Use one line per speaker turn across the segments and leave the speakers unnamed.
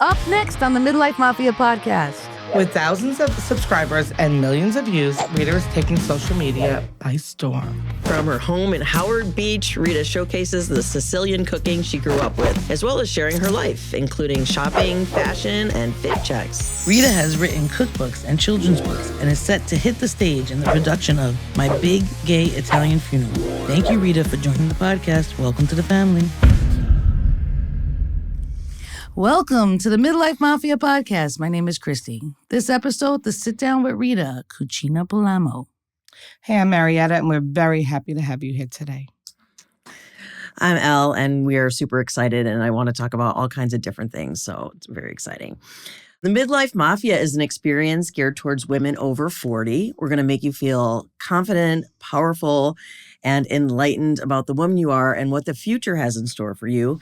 Up next on the Midlife Mafia podcast.
With thousands of subscribers and millions of views, Rita is taking social media by storm.
From her home in Howard Beach, Rita showcases the Sicilian cooking she grew up with, as well as sharing her life, including shopping, fashion, and fit checks.
Rita has written cookbooks and children's books and is set to hit the stage in the production of My Big Gay Italian Funeral. Thank you, Rita, for joining the podcast. Welcome to the family.
Welcome to the Midlife Mafia podcast. My name is Christy. This episode, the Sitdown with Rita, Cucina Polamo.
Hey, I'm Marietta, and we're very happy to have you here today.
I'm Elle, and we are super excited, and I want to talk about all kinds of different things, so it's very exciting. The Midlife Mafia is an experience geared towards women over 40. We're going to make you feel confident, powerful, and enlightened about the woman you are and what the future has in store for you.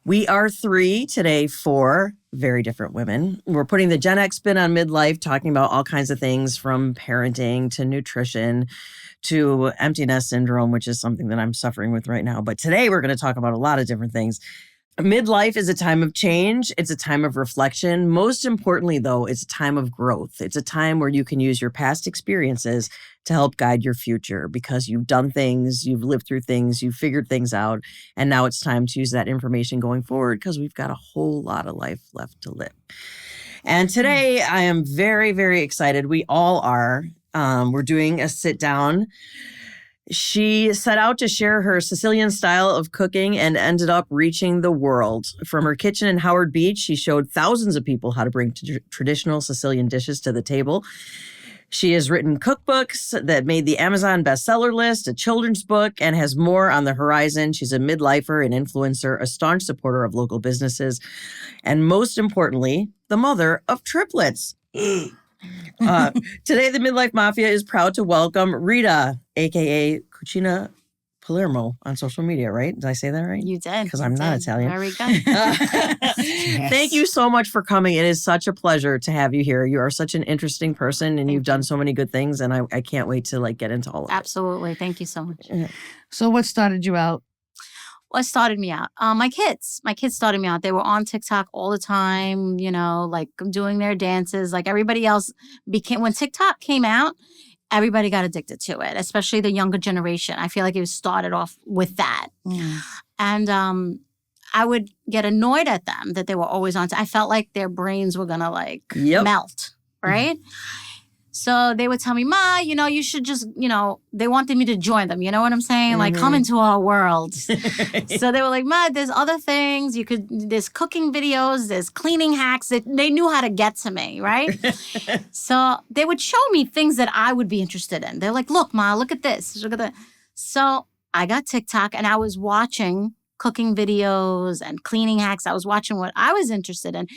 We are four very different women. We're putting the Gen X spin on midlife, talking about all kinds of things from parenting to nutrition to empty nest syndrome, which is something that I'm suffering with right now. But today we're going to talk about a lot of different things. Midlife is a time of change. It's a time of reflection. Most importantly, though, it's a time of growth. It's a time where you can use your past experiences to help guide your future because you've done things, you've lived through things, you've figured things out, and now it's time to use that information going forward because we've got a whole lot of life left to live. And today, I am very, very excited. We all are. We're doing a sit down. She set out to share her Sicilian style of cooking and ended up reaching the world. From her kitchen in Howard Beach, she showed thousands of people how to bring traditional Sicilian dishes to the table. She has written cookbooks that made the Amazon bestseller list, a children's book, and has more on the horizon. She's a midlifer, an influencer, a staunch supporter of local businesses, and most importantly, the mother of triplets. Today, the Midlife Mafia is proud to welcome Rita, a.k.a. Cucina Palermo on social media, right? Did I say that right?
You did.
Because I'm not Italian.
Very good.
Yes.
Thank you so much for coming. It is such a pleasure to have you here. You are such an interesting person and you've done so many good things. And I can't wait to get into all of it.
Absolutely. Thank you so much.
So what started you out?
What started me out? My kids started me out. They were on TikTok all the time, doing their dances. Like everybody else when TikTok came out, everybody got addicted to it, especially the younger generation. I feel like it started off with that.
Mm.
And I would get annoyed at them that they were always on. I felt like their brains were going to melt, right? So they would tell me, Ma, you should just, they wanted me to join them. You know what I'm saying? Like, come into our world. So they were like, Ma, there's other things. There's cooking videos, there's cleaning hacks. They knew how to get to me, right? So they would show me things that I would be interested in. They're like, look, Ma, look at this. Look at that. So I got TikTok and I was watching cooking videos and cleaning hacks. I was watching what I was interested in.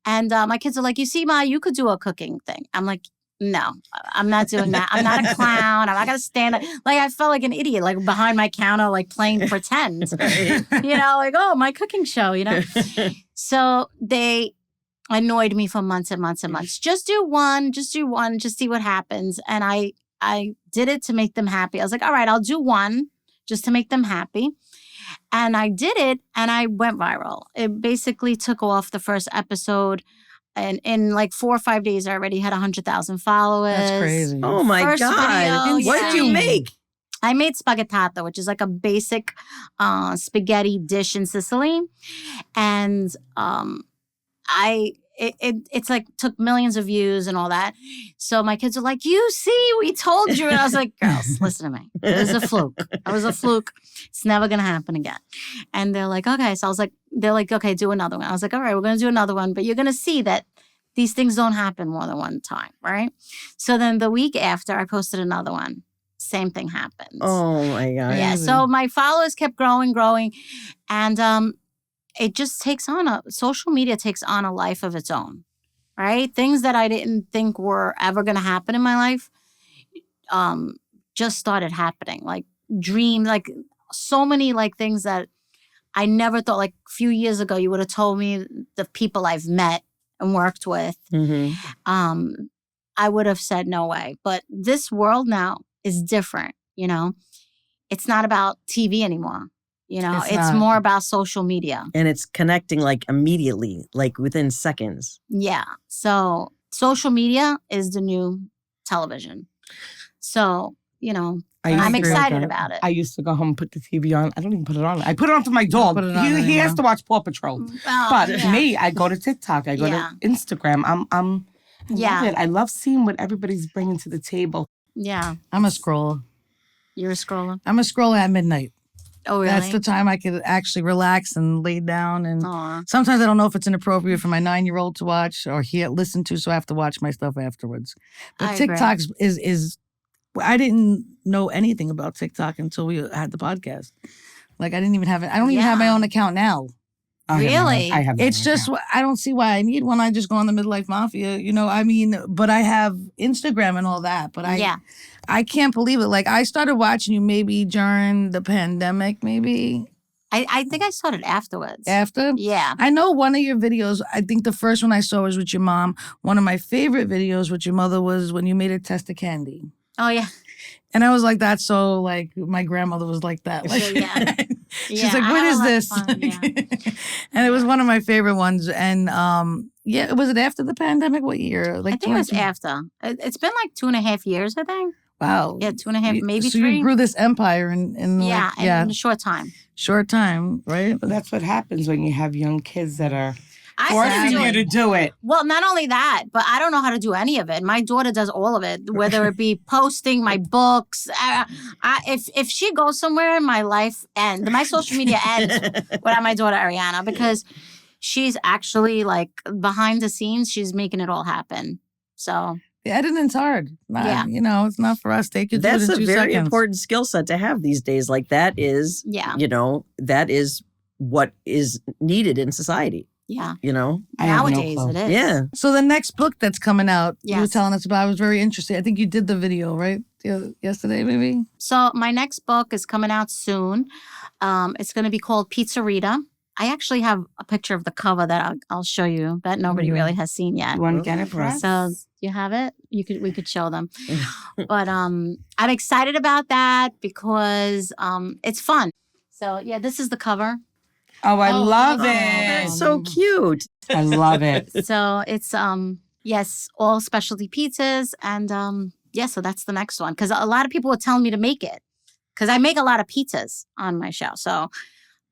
And my kids are like, you see, Ma, you could do a cooking thing. I'm like, no, I'm not doing that. I'm not a clown. I'm not going to stand there. I felt like an idiot, behind my counter, playing pretend. Oh, my cooking show, So they annoyed me for months and months and months. Just do one, just see what happens. And I did it to make them happy. I was like, all right, I'll do one just to make them happy. And I did it and I went viral. It basically took off the first episode. And in 4 or 5 days, I already had 100,000 followers.
That's crazy.
Oh my
First
God.
video,
What did you make?
I made spaghettata, which is a basic spaghetti dish in Sicily. And it's took millions of views and all that. So my kids are like, you see, we told you. And I was like, girls, listen to me. It was a fluke. It's never going to happen again. And they're like, okay. So they're like, okay, do another one. I was like, all right, we're going to do another one. But you're going to see that these things don't happen more than one time, right? So then the week after, I posted another one. Same thing happened.
Oh my God.
Yeah. So my followers kept growing. And it just social media takes on a life of its own, right? Things that I didn't think were ever going to happen in my life just started happening. Dreams, so many things that I never thought, a few years ago, you would have told me the people I've met and worked with.
Mm-hmm.
I would have said no way. But this world now is different, It's not about TV anymore. You know,
It's
it's
not.
more about social media.
And it's connecting like immediately, like within seconds.
Yeah. So social media is the new television. So, you know, I'm
agree with
excited
that.
about it.
I used to go home and put the TV on. I don't even put it on. I put it on for my dog.
put it on
He has
anymore.
to watch Paw Patrol.
Well,
But
yeah.
me, I go to TikTok. I go
Yeah.
to Instagram. I
Yeah.
love it. I love seeing what everybody's bringing to the table.
Yeah.
I'm a scroller.
You're a scroller.
I'm a scroller at midnight.
Oh, really?
That's the time I could actually relax and lay down. And
Aw.
sometimes I don't know if it's inappropriate for my 9-year-old to watch or listen to, so I have to watch my stuff afterwards. But
I agree.
TikTok is I didn't know anything about TikTok until we had the podcast. Like I didn't even have it. I don't even have my
Yeah.
own account now.
Really?
I have.
It's just I don't see why I need one. I just go on the Midlife Mafia, you know. I mean, but I have Instagram and all that. But I can't believe it. Like I started watching you maybe during the pandemic, maybe
I think I started afterwards.
after.
Yeah.
I know one of your videos. I think the first one I saw was with your mom. One of my favorite videos with your mother was when you made a test of candy.
Oh, yeah.
And I was like, that's so like my grandmother was like that. Like,
Yeah.
she's
Yeah,
like,
I
what
have a
is
lot of
this?
fun, yeah.
And it was one of my favorite ones. And yeah, was it after the pandemic? What year? Like
I think it was
20
after. It's been like 2.5 years, I think.
Wow.
Yeah, 2.5, maybe
so
3.
you grew this empire in
Yeah,
like,
in a short time.
short time, right?
But that's what happens when you have young kids that are
I
forcing
do
you
it.
to do it.
Well, not only that, but I don't know how to do any of it. My daughter does all of it, whether it be posting my books. If she goes somewhere, my life ends. My social media ends without my daughter Ariana because she's actually like behind the scenes. She's making it all happen. So
The editing's hard.
Yeah.
You know, it's not for us. They could do it
That's
in
a
2
very
seconds.
important skill set to have these days. Like that is,
yeah,
you know, that is what is needed in society,
yeah.
you know?
I have no
Nowadays
clue.
it is.
Yeah.
So the next book that's coming out, you were
Yes.
telling us about, I was very interested. I think you did the video, right? Yesterday, maybe?
So my next book is coming out soon. It's going to be called PizzaRita. I actually have a picture of the cover that I'll show you that nobody really has seen yet.
You want to get it for us?
So you have it? We could show them. But I'm excited about that because it's fun. So yeah, this is the cover.
Oh, I love it.
That's so cute.
I love it.
So it's yes, all specialty pizzas and yeah, so that's the next one because a lot of people were telling me to make it because I make a lot of pizzas on my show. So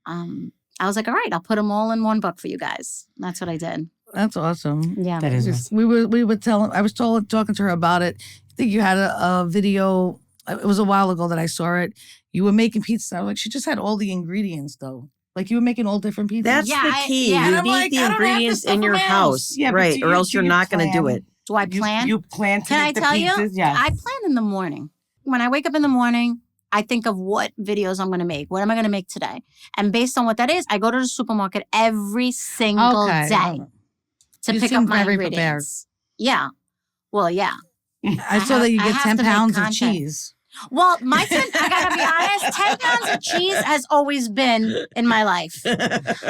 I was like, all right, I'll put them all in one book for you guys. And that's what I did.
That's awesome.
Yeah.
That is
Just- we were telling, I was talking to her about it. I think you had a video, it was a while ago that I saw it. You were making pizza. I was like, she just had all the ingredients though. Like you were making all different pizzas.
That's
Yeah,
the key.
yeah.
You
And I'm
need
like,
the
I don't have this
ingredients
stuff
in your
in my
house.
Yeah, but
right.
do
Or
you-
else
do
you're
you
not going to do
plan?
it.
Do I plan?
You plan to
Can I
make the
tell you?
pizzas? Yes.
I plan in the morning. When I wake up in the morning, I think of what videos I'm going to make. What am I going to make today? And based on what that is, I go to the supermarket every single
Okay.
day to
You
pick
seem
up my
very
ingredients. Yeah. Well, yeah.
I saw that you
I
get
have
10
to make
pounds of
content.
cheese.
Well, I gotta be honest, 10 pounds of cheese has always been in my life.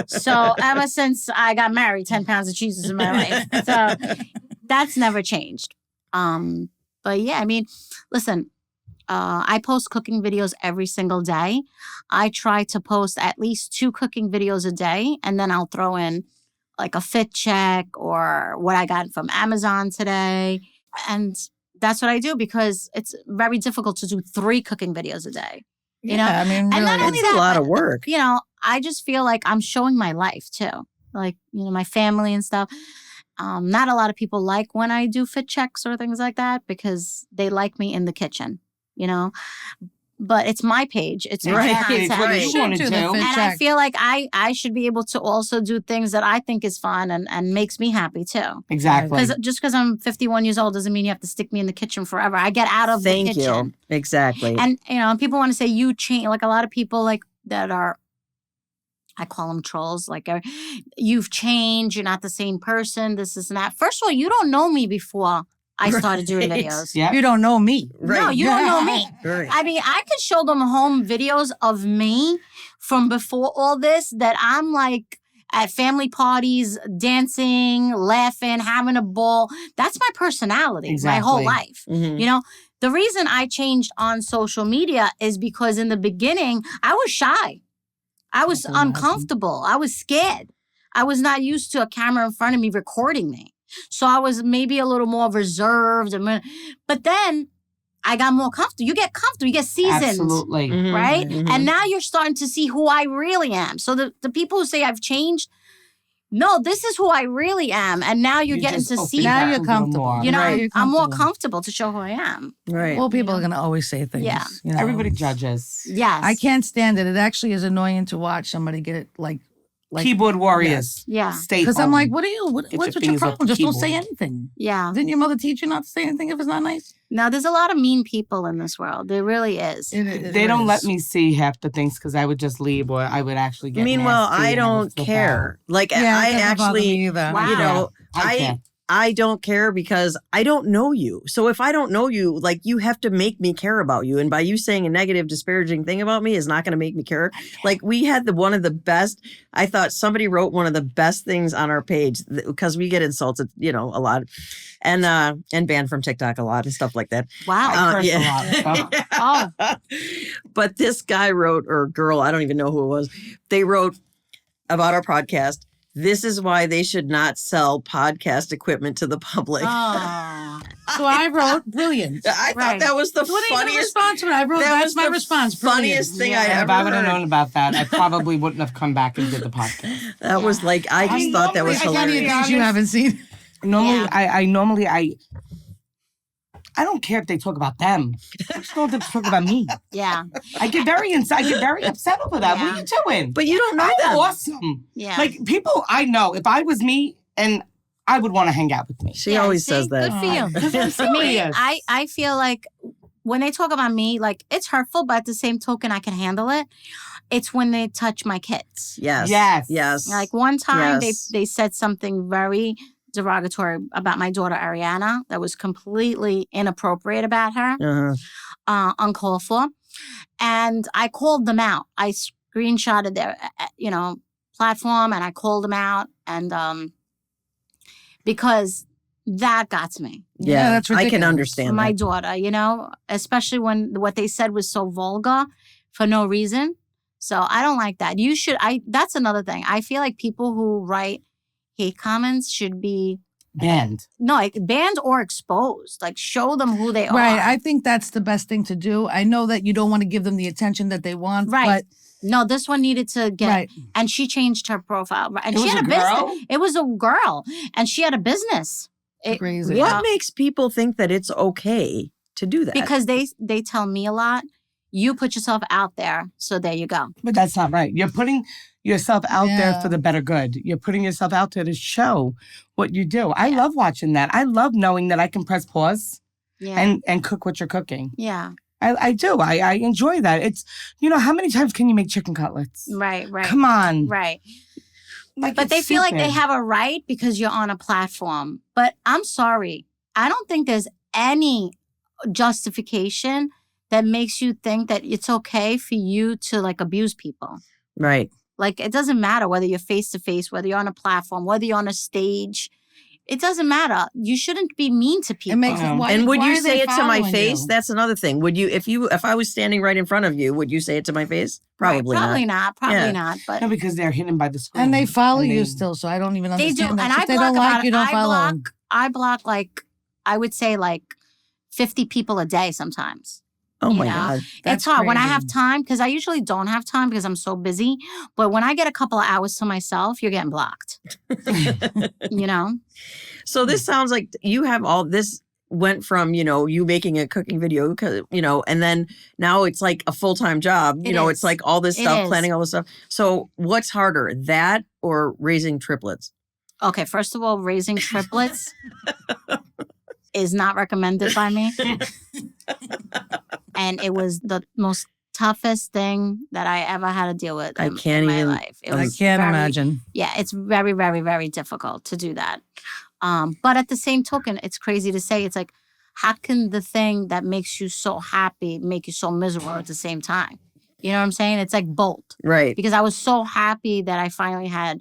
So ever since I got married, 10 pounds of cheese is in my life. So that's never changed. But yeah, I mean, listen, I post cooking videos every single day. I try to post at least 2 cooking videos a day, and then I'll throw in like a fit check or what I got from Amazon today. And that's what I do because it's very difficult to do 3 cooking videos a day. You know?
I mean,
And not
really.
only
It's a
that,
lot
but,
of work.
You know, I just feel like I'm showing my life too. Like, you know, my family and stuff. Not a lot of people like when I do fit checks or things like that because they like me in the kitchen, you know. But it's my page. It's my
Right,
content.
it's what
you
you
want to
should do
do.
the fit
And I feel like I should be able to also do things that I think is fun and makes me happy too.
Exactly.
Because just because I'm 51 years old doesn't mean you have to stick me in the kitchen forever. I get out of the
Thank
kitchen.
you. Exactly.
And, you know, people want to say you change. Like a lot of people like that are, I call them trolls. Like, you've changed. You're not the same person. This and that. First of all, you don't know me before I started doing
Right.
videos.
Yeah.
You don't know me.
No, you don't know me.
Right.
I mean, I could show them home videos of me from before all this that I'm like at family parties, dancing, laughing, having a ball. That's my personality, my whole
Exactly.
life.
Mhm.
You know, the reason I changed on social media is because in the beginning, I was shy. I was uncomfortable. I was scared. I was not used to a camera in front of me recording me. So I was maybe a little more reserved. But then I got more comfortable. You get comfortable. You get seasoned.
Absolutely.
Right?
Mhm.
And now you're starting to see who I really am. So the people who say I've changed, no, this is who I really am. And now you're getting to see
Now
that.
you're comfortable.
You know,
Right.
I'm more comfortable to show who I am.
Right.
Well, people are going to always say things.
Yeah.
You know?
Everybody judges.
Yes.
I can't stand it. It actually is annoying to watch somebody get it like
Keyboard warriors.
Yeah.
Stay
because I'm
home.
like, what's
Get
your
your fingers off
problem?
the
Just don't say
keyboard.
anything.
Yeah.
Didn't your mother teach you not to say anything if it's not nice?
Now, there's a lot of mean people in this world. There really is.
They don't let me see half the things because I would just leave or I would actually get
Meanwhile,
nasty
I
and would
don't
flip
care.
out.
Like,
Yeah,
I
it doesn't bother
actually,
me either.
Wow.
you know,
I care.
I don't care because I don't know you. So if I don't know you, like you have to make me care about you. And by you saying a negative, disparaging thing about me is not going to make me care. Like we had one of the best, I thought somebody wrote one of the best things on our page because we get insulted, you know, a lot and banned from TikTok a lot and stuff like that.
Wow.
I curse a lot. So.
Oh.
But this guy wrote, or girl, I don't even know who it was. They wrote about our podcast. This is why they should not sell podcast equipment to the public.
Oh.
So I wrote brilliant.
I thought
Right.
that was the
What
funniest
response? I wrote
That
that's
was
my
the
response.
funniest thing I
And
ever
if I would have
heard.
known about that, I probably wouldn't have come back and did the podcast.
That was like I just thought that was
I gotta be
hilarious.
Things you haven't seen.
Normally,
Yeah.
I don't care if they talk about them. I just want them to talk about me.
Yeah.
I get very upset over that. What are you doing?
But you don't know
I'm
them.
awesome.
Yeah.
Like people I know, if I was me and I would want to hang out with me.
She
Yeah,
always
see?
says that.
Good for you.
Because I'm
For me,
serious.
I feel like when they talk about me, like it's hurtful, but at the same token, I can handle it. It's when they touch my kids.
Yes.
Yes.
Yes.
Like one time
Yes.
they said something very derogatory about my daughter Ariana that was completely inappropriate about her, uncalled for. And I called them out. I screenshotted their, platform and I called them out. And because that got to me.
Yeah,
that's
I can
ridiculous.
understand
My
that.
daughter, especially when what they said was so vulgar for no reason. So I don't like that. That's another thing. I feel like people who write hate comments should be
Banned.
banned or exposed. Like show them who they
Right.
are.
I think that's the best thing to do. I know that you don't want to give them the attention that they want.
Right. No, this one needed to get,
Right.
and she changed her profile. And
It
she
was
had
a
a
girl?
business. It was a girl, and she had a business.
Crazy.
What makes people think that it's okay to do that?
Because they tell me a lot. You put yourself out there, so there you go.
But that's not right. You're putting yourself out there
Yeah.
for the better good. You're putting yourself out there to show what you do. I love watching that. I love knowing that I can press pause
Yeah.
and cook what you're cooking.
Yeah.
I do. I enjoy that. It's, how many times can you make chicken cutlets?
Right.
Come on.
Right.
Like,
But
it's
they feel like they
stupid.
have a right because you're on a platform. But I'm sorry. I don't think there's any justification that makes you think that it's okay for you to like abuse people.
Right.
Like it doesn't matter whether you're face to face, whether you're on a platform, whether you're on a stage. It doesn't matter. You shouldn't be mean to people.
It makes
Yeah.
why,
And would
why
you
are they
say it to my
following
face?
you?
That's another thing. Would you, if I was standing right in front of you, would you say it to my face? Probably,
Probably
not.
not. Probably
Yeah.
not. But
No, because they're hidden by the screen.
And they follow
And
you
they-
still, so I don't even
they
understand
do.
that.
And
If
I
they
block
don't like
about
you, don't follow them.
I block like I would say like 50 people a day sometimes.
Oh
You
my
know?
God.
It's
That's
hard when I have
crazy.
time because I usually don't have time because I'm so busy. But when I get a couple of hours to myself, you're getting blocked. You know?
So this sounds like you have all this went from, you making a cooking video, and then now it's like a full-time job.
It
It's
is.
like all this
It
stuff,
is.
planning all this stuff. So what's harder, that or raising triplets?
Okay, first of all, raising triplets is not recommended by me. And it was the most toughest thing that I ever had to deal with
I
in
can't
my
even-
life. It
I
was
can't
very-
imagine.
Yeah, it's very, very, very difficult to do that. But at the same token, it's crazy to say, it's like, how can the thing that makes you so happy make you so miserable at the same time? You know what I'm saying? It's like both.
Right.
Because I was so happy that I finally had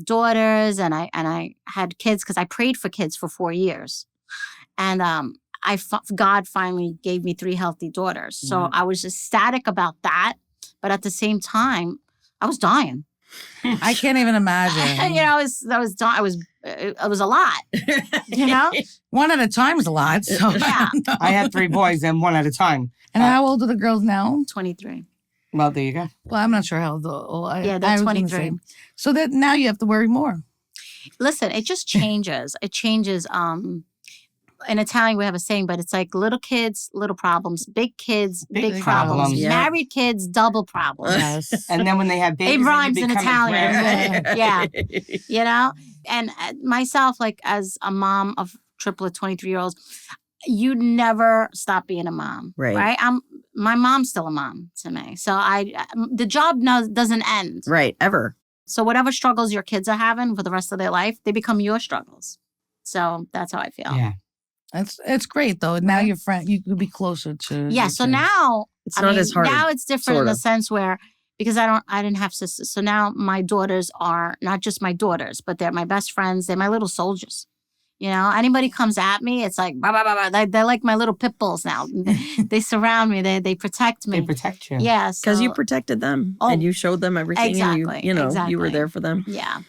daughters and I had kids because I prayed for kids for 4 years. And God finally gave me 3 healthy daughters. So I was ecstatic about that. But at the same time, I was dying.
I can't even imagine.
You know, it was a lot. You know,
one at a time is a lot. So
yeah.
I had 3 boys and one at a time.
And how old are the girls now?
23.
Well, there you go.
Well, I'm not sure how old.
Yeah, they're 23.
So that now you have to worry more.
Listen, it just changes. It changes. In Italian, we have a saying, but it's like little kids, little problems. Big kids, big problems.
Yeah.
Married kids, double problems.
Yes.
And then when they have babies,
It rhymes in
become a
Italian.
grandma.
Yeah. You know? And myself, like as a mom of triplet 23-year-olds, you never stop being a mom. Right? My mom's still a mom to me. So the job doesn't end.
Right, ever.
So whatever struggles your kids are having for the rest of their life, they become your struggles. So that's how I feel.
Yeah.
It's great though. Now your friend, you could be closer to.
Yeah. So now
It's not as hard.
Now it's different in
sorta.
the sense where because I didn't have sisters, so now my daughters are not just my daughters, but they're my best friends. They're my little soldiers. You know, anybody comes at me, it's like, bah, bah, bah, bah. They're like my little pit bulls now. They surround me. They protect me.
They protect you.
Yeah.
Because you
so-
protected them
Oh,
and you showed them everything.
exactly,
And you were
exactly.
there for them.
Yeah.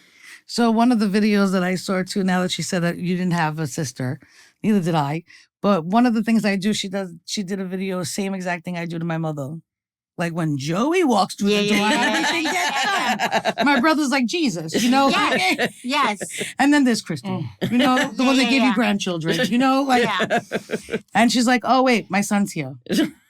So one of the videos that I saw too, now that she said that you didn't have a sister, neither did I. But one of the things I do, she did a video, same exact thing I do to my mother. Like when Joey walks through the door, everything gets done. My brother's like Jesus, you know?
Yes. Yes.
And then there's Crystal, you know, the one that gave you grandchildren, you know? Like,
Yeah.
and she's like, oh, wait, my son's here.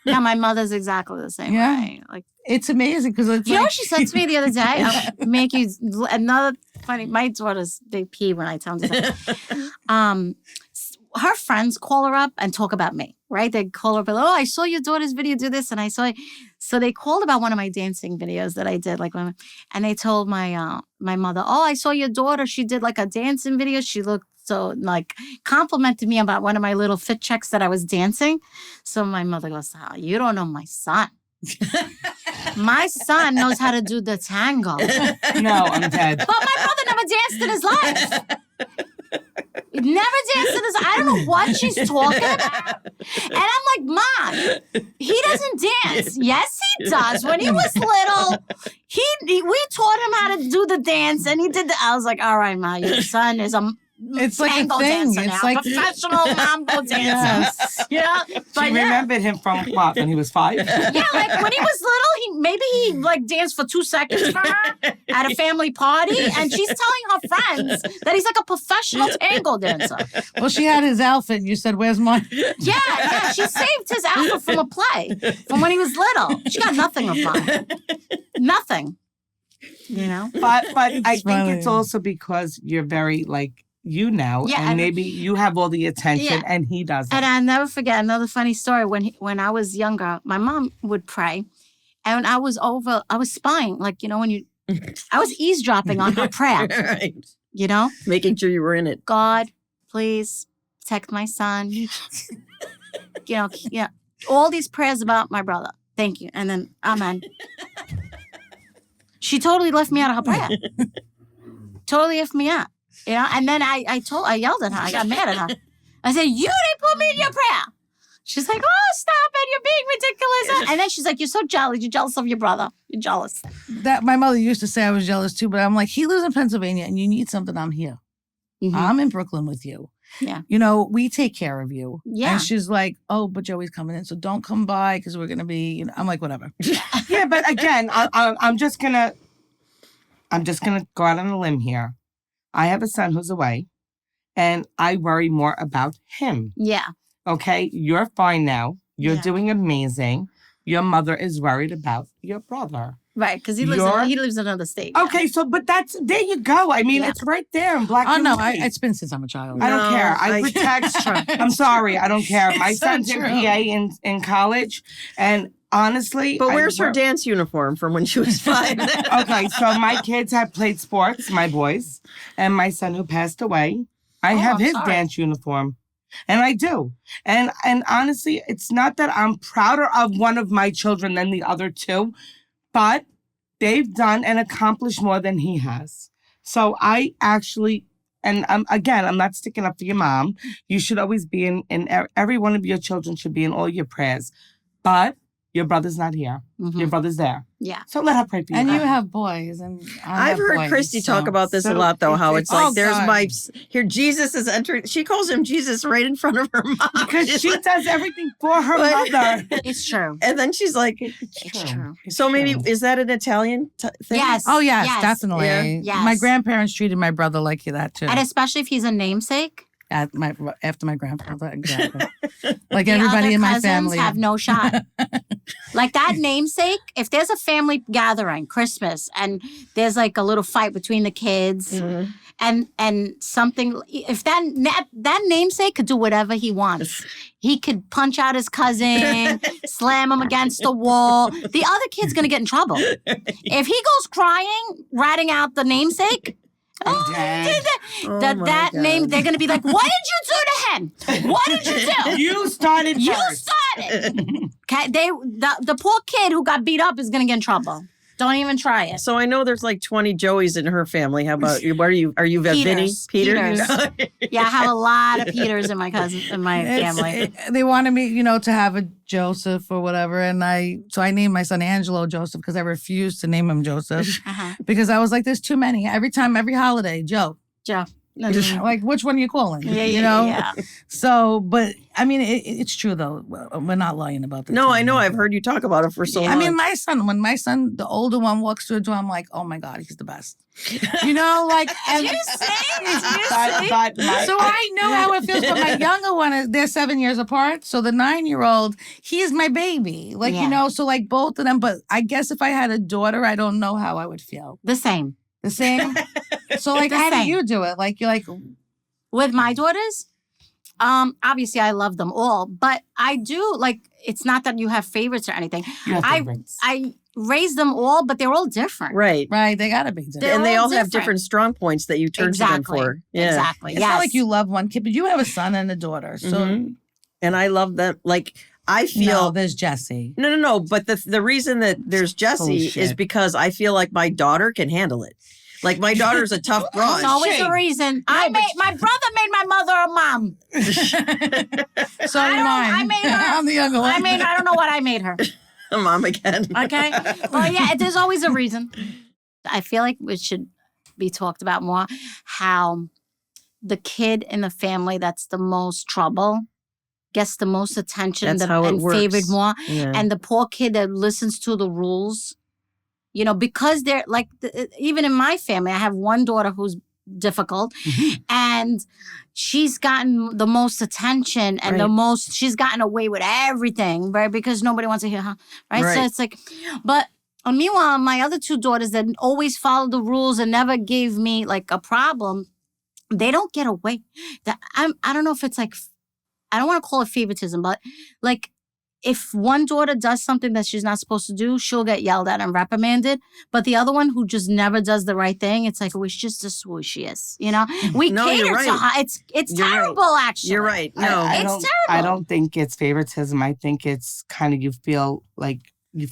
Yeah, my mother's exactly the same
Yeah.
way. Like,
It's amazing because it's
you know
like,
what she said to me the other day? I'll make you another funny. My daughters, they pee when I tell them to. Her friends call her up and talk about me, right? They call her up, oh, I saw your daughter's video do this, and I saw it. So they called about one of my dancing videos that I did, and they told my my mother, oh, I saw your daughter. She did like a dancing video. She looked so like complimented me about one of my little fit checks that I was dancing. So my mother goes, oh, you don't know my son. My son knows how to do the tango.
No, I'm dead.
But my brother never danced in his life. Never danced in his life. I don't know what she's talking about. And I'm like, Mom, he doesn't dance. Yes, he does. When he was little, we taught him how to do the dance, and he did. I was like, all right, Ma, your son is a
it's like a
tango
thing.
dancer
It's
now,
like
professional mambo dancer.
Yes.
Yeah,
She
but yeah.
remembered him from what, when he was 5?
Yeah, like when he was little, he like danced for 2 seconds for her at a family party, and she's telling her friends that he's like a professional tango dancer.
well, she had his outfit and you said, where's mine?
Yeah, she saved his outfit from a play from when he was little. She got nothing of mine. Nothing. You know?
But I think
funny.
it's also because you're very like you now,
Yeah,
and
and-
maybe you have all the attention
Yeah.
and he doesn't.
And I'll never forget another funny story. When I was younger, my mom would pray, and I was spying, like, you know, I was eavesdropping on her prayer,
Right.
you know?
Making sure you were in it.
God, please protect my son. Yeah, all these prayers about my brother. Thank you. And then, amen. She totally left me out of her prayer. Totally left me out. You know, and then I yelled at her. I got mad at her. I said, you didn't put me in your prayer. She's like, oh, stop it. You're being ridiculous. And then she's like, you're so jealous. You're jealous of your brother. You're jealous.
That my mother used to say I was jealous too, but I'm like, he lives in Pennsylvania and you need something, I'm here.
Mhm.
I'm in Brooklyn with you.
Yeah.
You know, we take care of you.
Yeah.
And she's like, oh, but Joey's coming in, so don't come by because we're going to be, you know, I'm like, whatever.
Yeah, but again, I'm just gonna go out on a limb here. I have a son who's away, and I worry more about him.
Yeah.
Okay, you're fine now. You're
Yeah.
doing amazing. Your mother is worried about your brother.
Right. Because he
You're-
lives in another state. Yeah.
Okay, so but there you go. I mean,
Yeah.
it's right there in black
Oh,
and
no,
white.
it's been since I'm a child.
I don't
No,
care. I
I-
protect. I'm sorry. I don't care. My
It's so
son's in
true.
PA in college, and honestly,
But where's her
I-
dance uniform from when she was 5?
Okay, so my kids have played sports, my boys, and my son who passed away. I
Oh,
have
I'm
his
sorry.
dance uniform. And I do. And honestly, it's not that I'm prouder of one of my children than the other two, but they've done and accomplished more than he has. So I actually, and again, I'm not sticking up for your mom. You should always be in every one of your children should be in all your prayers. But Your brother's not here. Your brother's there.
Yeah.
So let her pray for you.
And you have boys, and
I've heard Christy talk about this a lot, though. How it's like there's my here. Jesus is entering. She calls him Jesus right in front of her mom
because she does everything for her mother.
It's true.
And then she's like,
"It's true."
So maybe is that an Italian thing?
Yes.
Oh yes, definitely. Yeah.
Yes.
My grandparents treated my brother like that too,
and especially if he's a namesake.
After my grandfather, exactly. Like everybody in my family
have no shot. Like that namesake. If there's a family gathering, Christmas, and there's like a little fight between the kids, and something, if that namesake could do whatever he wants. He could punch out his cousin, slam him against the wall. The other kid's gonna get in trouble. If he goes crying, ratting out the namesake. That name, they're going to be like, what did you do to him? What did you do?
You started
You
first.
started. Okay, the poor kid who got beat up is going to get in trouble. Don't even try it.
So I know there's like 20 Joeys in her family. How about you? What are you? Are you Vinny?
Peters. Yeah, I have a lot of Peters in my family.
They wanted me, to have a Joseph or whatever, and so I named my son Angelo Joseph because I refused to name him Joseph because I was like, there's too many. Every holiday, Joe. Like, which one are you calling?
Yeah.
So, but I mean, it's true though. We're not lying about this.
No, I know. I've heard you talk about it for so long.
I mean, when my son, the older one, walks through a door, I'm like, oh my God, he's the best. Like, and
You see?
so I know how it feels. But my younger one, they're 7 years apart. So the 9-year-old, he's my baby. Like, so like both of them. But I guess if I had a daughter, I don't know how I would feel.
The same.
So like, how do you do it? Like, you're like,
with my daughters, obviously I love them all, but I do like. It's not that you have favorites or anything. I raise them all, but they're all different.
Right.
They gotta be different.
And they all have different strong points that you turn to them for. Yeah.
Exactly.
It's not like you love one kid, but you have a son and a daughter. So,
and I love them. Like, I feel
there's Jessie.
No. But the reason that there's Jessie is because I feel like my daughter can handle it. Like, my daughter's a tough broad.
It's always the reason. My brother made my mother a mom.
So I made her. I'm the younger one.
I don't know what I made her.
A mom again.
Okay. Well, yeah, there's always a reason. I feel like it should be talked about more, how the kid in the family that's the most trouble gets the most attention and favored more. Yeah. And the poor kid that listens to the rules, because they're like, even in my family, I have one daughter who's difficult and she's gotten the most attention and she's gotten away with everything, right? Because nobody wants to hear her, right? So it's like, but meanwhile, my other two daughters that always followed the rules and never gave me like a problem, they don't get away. I don't know if it's like, I don't want to call it favoritism, but like, if one daughter does something that she's not supposed to do, she'll get yelled at and reprimanded. But the other one who just never does the right thing, it's like, well, she's just who she is. We cater to her. It's terrible, actually.
You're right. No,
it's terrible.
I don't think it's favoritism. I think it's kind of you feel bad.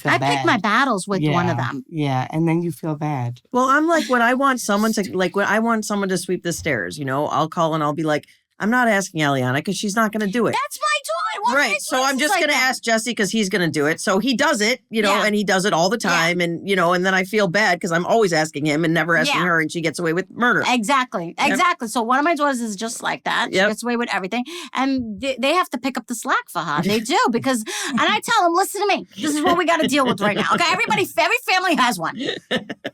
I pick my battles with one of them.
Yeah, and then you feel bad.
Well, I'm like, when I want someone to sweep the stairs, I'll call and I'll be like, I'm not asking Aliana because she's not going to do it.
That's my toy.
Right. So I'm just going to ask Jesse because he's going to do it. So he does it, and he does it all the time. And, and then I feel bad because I'm always asking him and never asking her, and she gets away with murder.
Exactly.
Yep.
Exactly. So one of my daughters is just like that. She gets away with everything. And they have to pick up the slack for her. They do because, and I tell them, listen to me. This is what we got to deal with right now. Okay. Every family has one. This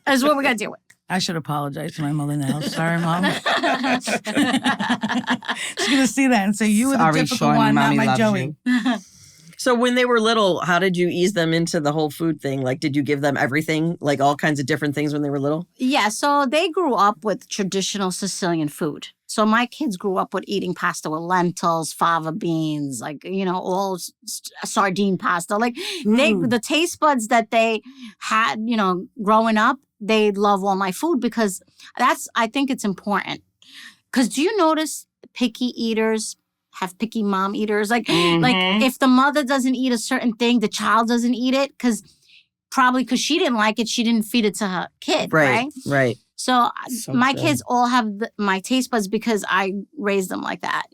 is what we got to deal with.
I should apologize to my mother now. Sorry, Mom. She's going to see that and say, you were the typical one, not my Joey.
So when they were little, how did you ease them into the whole food thing? Like, did you give them everything, like all kinds of different ththings when they were little?
Yeah, so they grew up with traditional Sicilian food. So my kids grew up with eating pasta with lentils, fava beans, like, all sardine pasta. Like, the taste buds that they had, growing up, they love all my food because I think it's important. Because do you notice picky eaters have picky mom eaters? Like if the mother doesn't eat a certain thing, the child doesn't eat it probably because she didn't like it, she didn't feed it to her kid, right?
Right.
So my kids all have my taste buds because I raised them like that,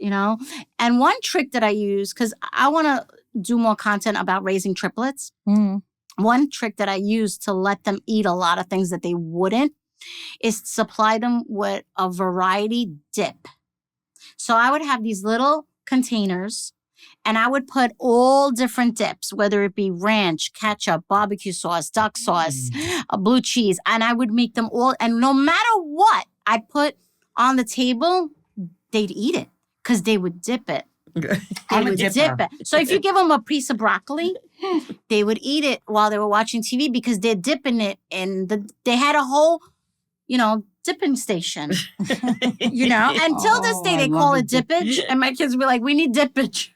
And one trick that I use, because I want to do more content about raising triplets. One trick that I use to let them eat a lot of things that they wouldn't is to supply them with a variety dip. So I would have these little containers and I would put all different dips, whether it be ranch, ketchup, barbecue sauce, duck sauce, blue cheese. And I would make them all. And no matter what I put on the table, they'd eat it because they would dip it. They would dip it. So if you give them a piece of broccoli, they would eat it while they were watching TV because they're dipping it in they had a whole, dipping station, until this day they call it dippage. And my kids would be like, we need dippage.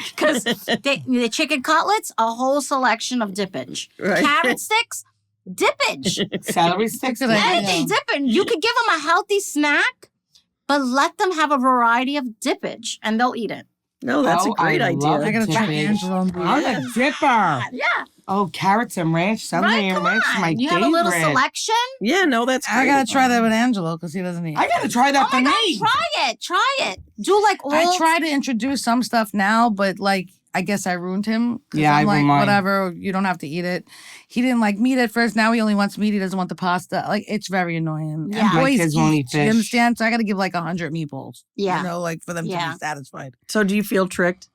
Because the chicken cutlets, a whole selection of dippage. Right. Carrot sticks, dippage.
Celery sticks,
anything dipping. You could give them a healthy snack, but let them have a variety of dippage and they'll eat it.
No, that's a great idea.
I gotta try Angela.
I'm a dipper.
Yeah.
Oh, carrots and ranch, celery and ranch, my favorite.
You have a little selection?
Yeah, no, that's great.
I gotta try that with Angelo because he doesn't eat.
I gotta try that for me.
Try it. Do all.
I try to introduce some stuff now, but I guess I ruined him.
Yeah,
I'm
I ruined mine.
Whatever, you don't have to eat it. He didn't like meat at first. Now he only wants meat. He doesn't want the pasta. It's very annoying.
Yeah.
And boys
my kids won't eat fish.
You understand? So I gotta give 100 meatballs.
Yeah.
For them to be satisfied.
So do you feel tricked?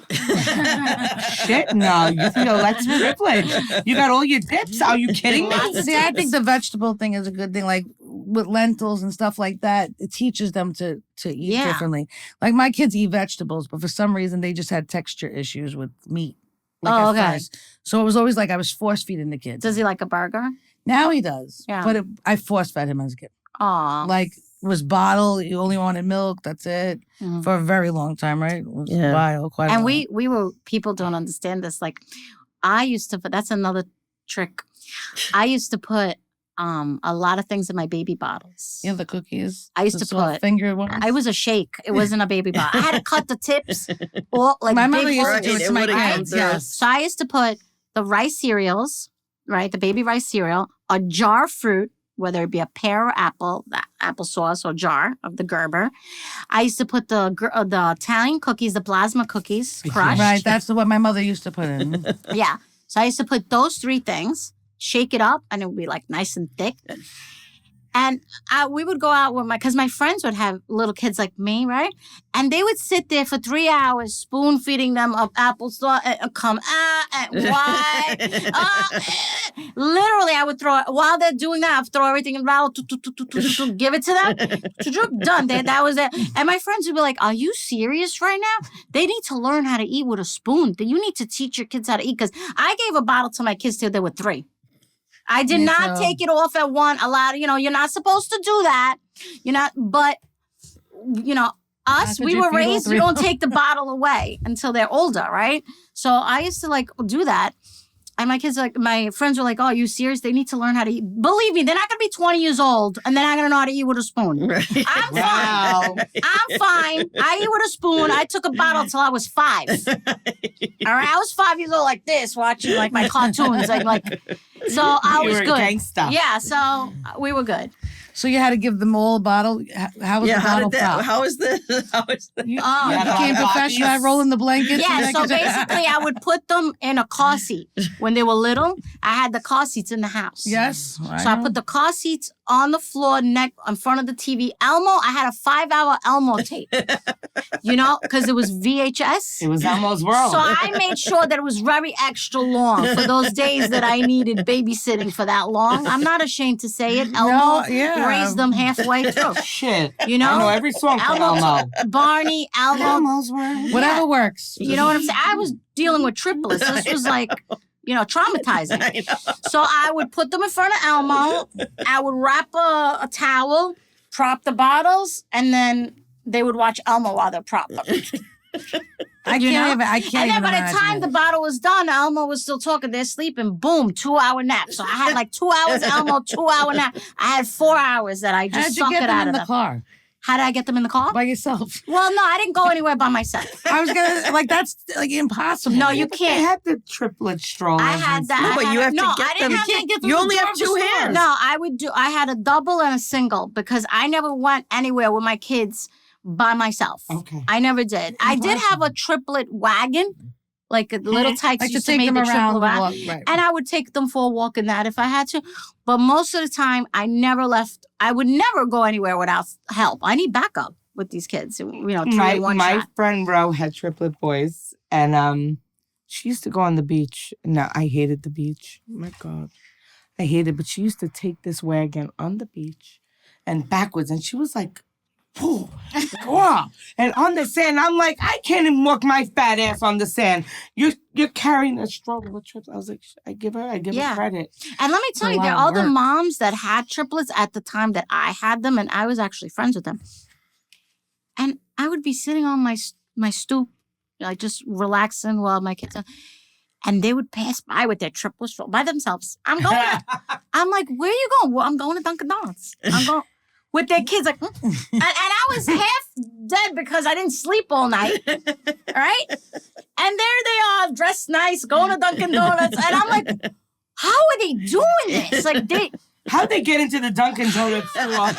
Shit, no. You feel that's privilege. You got all your dips. Are you kidding me?
See, I think the vegetable thing is a good thing. Like with lentils and stuff like that, it teaches them to eat differently. Like my kids eat vegetables, but for some reason they just had texture issues with meat.
Okay.
First. So it was always I was force feeding the kids.
Does he like a burger?
Now he does.
Yeah.
But I force fed him as a kid.
Aw.
Was bottle. You only wanted milk. That's it for a very long time, right? It was a while, quite.
And
a
we were people don't understand this. I used to. That's another trick. I used to put a lot of things in my baby bottles.
Yeah, the cookies.
I used to put
finger ones.
I was a shake. It wasn't a baby bottle. I had to cut the tips. My
mother used to do it to my kids.
Yes. So I used to put the rice cereals, right? The baby rice cereal, a jar of fruit, whether it be a pear or apple, the applesauce or jar of the Gerber. I used to put the Italian cookies, the plasma cookies, crushed.
Right, that's what my mother used to put in.
Yeah. So I used to put those 3 things, shake it up, and it would be nice and thick. And we would go out because my friends would have little kids like me, right? And they would sit there for 3 hours, spoon feeding them of applesauce, why? Literally, I would throw it while they're doing that. I'd throw everything in the bottle, give it to them, done. That was it. And my friends would be like, "Are you serious right now? They need to learn how to eat with a spoon. You need to teach your kids how to eat." Because I gave a bottle to my kids till they were 3. I did not take it off at one. You're not supposed to do that. But us, we were raised, we don't take the bottle away until they're older, right? So I used to do that. And my kids, my friends were like, "Oh, are you serious? They need to learn how to eat." Believe me, they're not going to be 20 years old and they're not going to know how to eat with a spoon. Right. I'm fine. I'm fine. I eat with a spoon. I took a bottle till I was 5. All right, I was 5 years old like this, watching my cartoons. So I was good.
Gangsta.
Yeah, so we were good.
So you had to give them all a bottle. How was the bottle pop?
How is this?
You became professional at rolling the blankets.
Yeah, so basically I would put them in a car seat. When they were little, I had the car seats in the house.
Yes.
So I put the car seats on the floor, in front of the TV. Elmo, I had a 5-hour Elmo tape. Because it was VHS.
It was Elmo's World.
So I made sure that it was very extra long for those days that I needed babysitting for that long. I'm not ashamed to say it. Elmo raised them halfway through.
Shit. I know every song from Elmo.
Barney,
Elmo's World.
Whatever works.
You know what I'm saying? I was dealing with triplets. This was traumatizing. So I would put them in front of Elmo. I would wrap a towel, prop the bottles, and then they would watch Elmo while they're propped up.
I can't
And then by the time the bottle was done, Elmo was still talking. They're sleeping. Boom, 2-hour nap. So I had 2 hours Elmo, 2-hour nap. I had 4 hours that I just sucked it out of them.
How did you get them in the car?
How did I get them in the car?
By yourself.
Well, no, I didn't go anywhere by myself.
I was gonna that's impossible.
No, you
They
can't.
had the triplet strollers.
I had that.
No, but you have to get them. You only have 2 hands.
No, I had a double and a single because I never went anywhere with my kids by myself.
Okay.
I never did. I did have a triplet wagon like little tykes
Like
used
to
to
take
make
them
the
around
trip
the
around.
walk, right.
And I would take them for a walk in that if I had to. But most of the time, I would never go anywhere without help. I need backup with these kids. You know, three in one
my
shot.
friend Ro had triplet boys, and she used to go on the beach. No, I hated the beach. Oh my God. I hated it, but she used to take this wagon on the beach and backwards, and she was like, "Whoa, wow!" And on the sand, I'm like, I can't even walk my fat ass on the sand. You're carrying a stroller with triplets. I was like, I give her credit.
And let me tell you, there are other moms that had triplets at the time that I had them, and I was actually friends with them. And I would be sitting on my stoop, like just relaxing while my kids. And they would pass by with their triplets by themselves. I'm like, where are you going? Well, I'm going to Dunkin' Donuts. I'm going with their kids, like, and I was half dead because I didn't sleep all night. All right? And there they are, dressed nice, going to Dunkin' Donuts. And I'm like, how are they doing this? Like,
how'd they get into the Dunkin' Donuts store?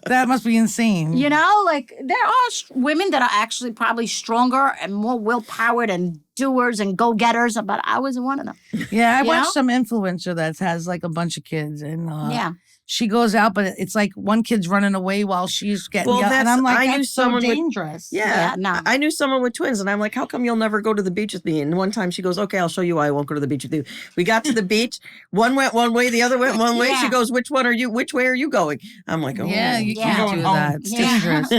That must be insane.
You know, like there are women that are actually probably stronger and more willpowered and doers and go-getters, but I wasn't one of them.
Yeah, I watched some influencer that has like a bunch of kids, and she goes out, but it's like one kid's running away while she's getting yelled. And I'm like, that's so dangerous.
No. I knew someone with twins, and I'm like, how come you'll never go to the beach with me? And one time she goes, okay, I'll show you why I won't go to the beach with you. We got to the beach. One went one way, the other went one way. She goes, which way are you going? I'm like, oh.
Yeah, you can't do that. It's dangerous.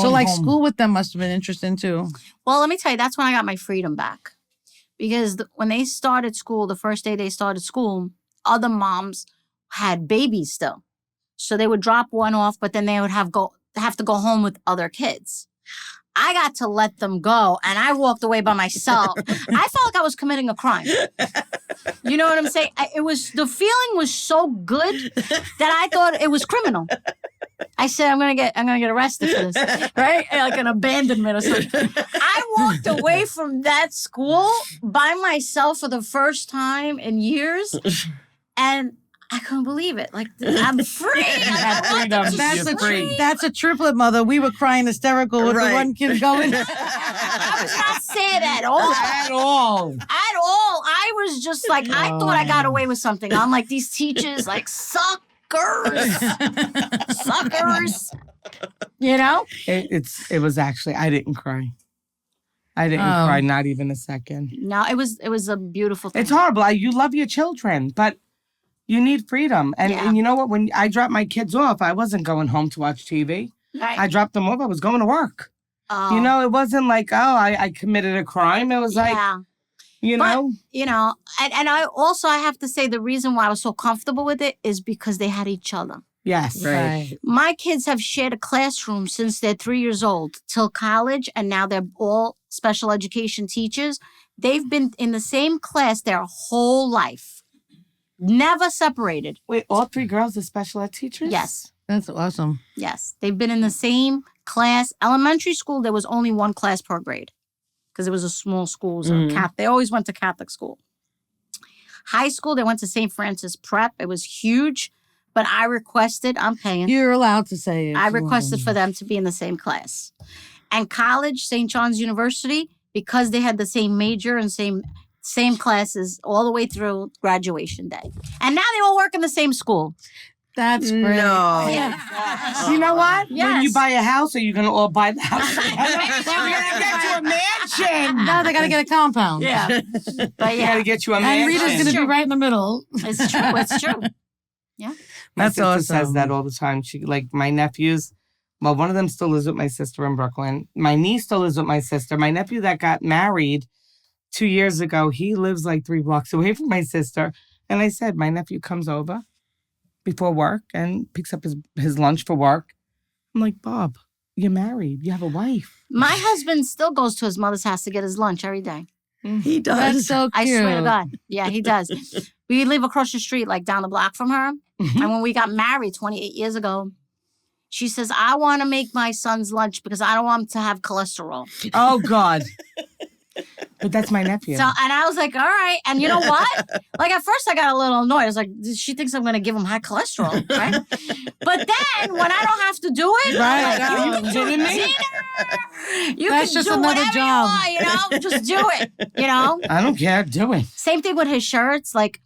So like school with them must have been interesting too.
Well, let me tell you, that's when I got my freedom back. Because when they started school, the first day they started school, other moms had babies still. So they would drop one off, but then they would have to go home with other kids. I got to let them go, and I walked away by myself. I felt like I was committing a crime. You know what I'm saying? The feeling was so good that I thought it was criminal. I said, I'm gonna get arrested for this, right? Like an abandonment or something. I walked away from that school by myself for the first time in years, and I couldn't believe it. Like, I'm free.
That's a triplet mother. We were crying hysterical with the one kid going.
I was not sad at all.
At all.
I was just like, I thought I got away with something. I'm like, these teachers, like, suckers. You know?
It was actually, I didn't cry. I didn't cry, not even a second.
No, it was a beautiful thing.
It's horrible. You love your children, but you need freedom. And you know what? When I dropped my kids off, I wasn't going home to watch TV. Right. I dropped them off. I was going to work. Oh. You know, it wasn't like, I committed a crime. It was like, you know.
And I have to say the reason why I was so comfortable with it is because they had each other.
Yes.
Right.
My kids have shared a classroom since they're 3 years old till college, and now they're all special education teachers. They've been in the same class their whole life. Never separated.
Wait, all three girls are special ed teachers?
Yes.
That's awesome.
Yes. They've been in the same class. Elementary school, there was only one class per grade because it was a small school. So they always went to Catholic school. High school, they went to St. Francis Prep. It was huge, but I requested, I'm paying.
You're allowed to say it.
I requested for them to be in the same class. And college, St. John's University, because they had the same major and same classes all the way through graduation day. And now they all work in the same school.
That's great.
No.
Yeah.
You know what?
Yes.
When you buy a house, are you going to all buy the house? We're going to get you a mansion.
No, they got to get a compound.
Yeah. But
You got to get you a mansion.
And Rita's going to be right in the middle.
It's true. It's true. Yeah.
My
That's
sister
awesome.
says that all the time. She, like, my nephews, well, one of them still lives with my sister in Brooklyn. My niece still lives with my sister. My nephew that got married 2 years ago, he lives like 3 blocks away from my sister. And I said, my nephew comes over before work and picks up his lunch for work. I'm like, Bob, you're married. You have a wife.
My husband still goes to his mother's house to get his lunch every day.
He does.
That's so cute.
I swear to God. Yeah, he does. We live across the street, like down the block from her. And when we got married 28 years ago, she says, I want to make my son's lunch because I don't want him to have cholesterol.
Oh, God. But that's my nephew.
So, and I was like, all right. And you know what? Like, at first I got a little annoyed. I was like, she thinks I'm going to give him high cholesterol, right? But then when I don't have to do it,
Right.
I'm like,
You kidding me?
You
That's
can
just
do
another
whatever
job.
you want, Just do it,
I don't care. Do it.
Same thing with his shirts. Like,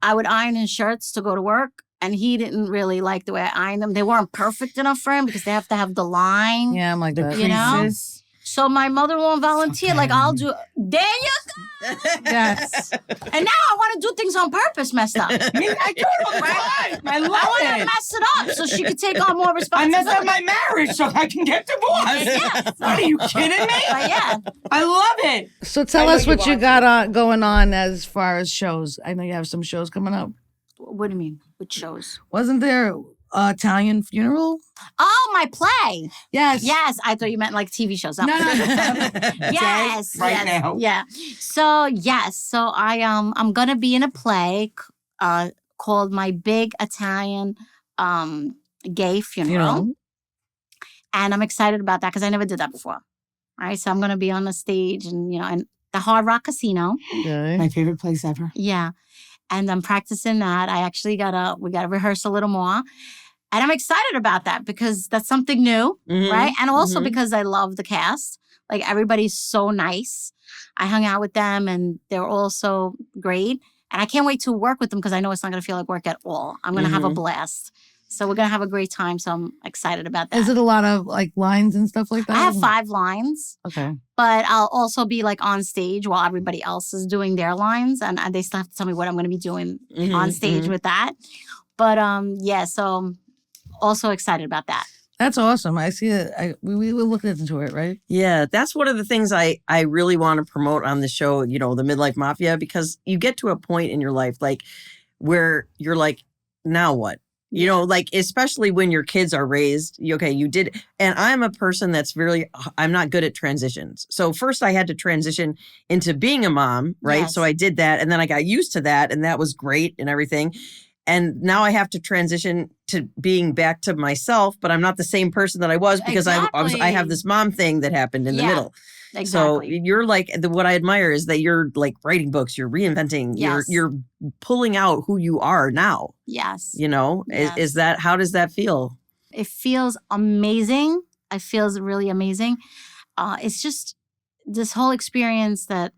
I would iron his shirts to go to work, and he didn't really like the way I ironed them. They weren't perfect enough for him because they have to have the line.
Yeah, I'm like that.
You know?
Creases.
So my mother-in-law volunteered.
Okay.
Like, I'll do. There you go.
Yes.
And now I want to do things on purpose, messed up.
I do it all the time. I love
I want to
it.
mess it up so she could take on more
I
responsibility.
messed up my marriage so I can get divorced.
Yeah.
What, are you kidding me?
But yeah,
I love it.
So tell
I know
us
you
what you
watch
got going on as far as shows. I know you have some shows coming up.
what do you mean? Which shows?
Wasn't there Italian Funeral?
Oh, my play.
Yes.
Yes, I thought you meant like TV shows.
No, no.
Yes,
Right
yes,
now.
yeah. So I'm gonna be in a play called My Big Italian Gay Funeral. And I'm excited about that because I never did that before. Right, so I'm gonna be on the stage and in the Hard Rock Casino.
Okay.
My favorite place ever.
Yeah, and I'm practicing that. I actually we gotta rehearse a little more. And I'm excited about that because that's something new, right? And also because I love the cast. Like, everybody's so nice. I hung out with them and they're all so great. And I can't wait to work with them because I know it's not going to feel like work at all. I'm going to have a blast. So we're going to have a great time. So I'm excited about that.
Is it a lot of like lines and stuff like that?
I have 5 lines.
Okay.
But I'll also be like on stage while everybody else is doing their lines. And they still have to tell me what I'm going to be doing on stage with that. But so also excited about that.
That's awesome. I see it. We were looking into it, right?
Yeah, that's one of the things I really want to promote on the show, the Midlife Mafia, because you get to a point in your life like where you're like, now what? Like, especially when your kids are raised, you did. And I'm a person that's I'm not good at transitions. So first I had to transition into being a mom, right?
Yes.
So I did that and then I got used to that and that was great and everything. And now I have to transition to being back to myself, but I'm not the same person that I was because I have this mom thing that happened in the middle.
Exactly.
So you're like, what I admire is that you're like writing books, you're reinventing,
Yes.
you're pulling out who you are now.
Yes.
Yes. Is that, how does that feel?
It feels amazing. It feels really amazing. It's just this whole experience that